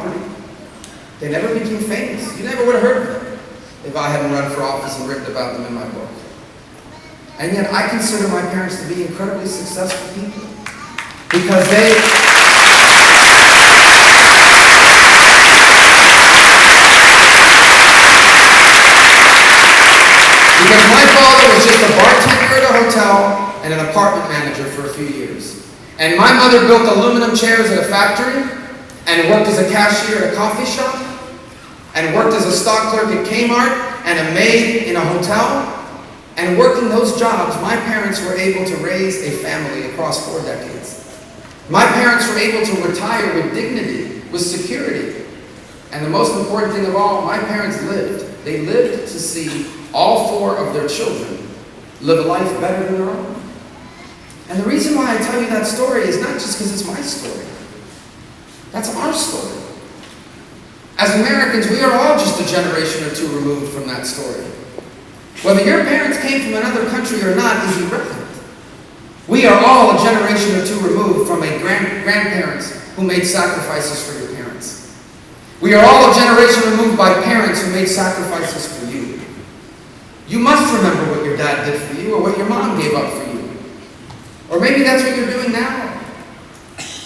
property. They never became famous. You never would have heard of them if I hadn't run for office and written about them in my book. And yet I consider my parents to be incredibly successful people because because my father was just a bartender at a hotel and an apartment manager for a few years. And my mother built aluminum chairs at a factory and worked as a cashier at a coffee shop and worked as a stock clerk at Kmart and a maid in a hotel. And working those jobs, my parents were able to raise a family across 4 decades. My parents were able to retire with dignity, with security. And the most important thing of all, my parents lived. They lived to see all 4 of their children live a life better than their own. And the reason why I tell you that story is not just because it's my story. That's our story. As Americans, we are all just a generation or 2 removed from that story. Whether your parents came from another country or not is irrelevant. We are all a generation or 2 removed from a grandparents who made sacrifices for your parents. We are all a generation removed by parents who made sacrifices for you. You must remember what your dad did for you or what your mom gave up for you. Or maybe that's what you're doing now.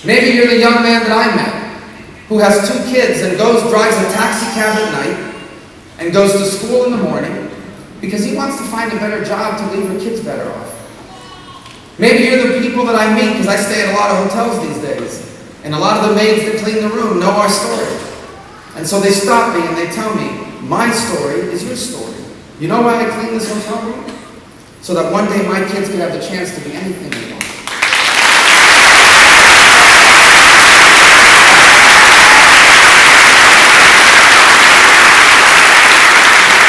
Maybe you're the young man that I met who has 2 kids and drives a taxi cab at night and goes to school in the morning because he wants to find a better job to leave your kids better off. Maybe you're the people that I meet because I stay at a lot of hotels these days. And a lot of the maids that clean the room know our story. And so they stop me and they tell me, my story is your story. You know why I clean this hotel room? So that one day my kids can have the chance to be anything they want.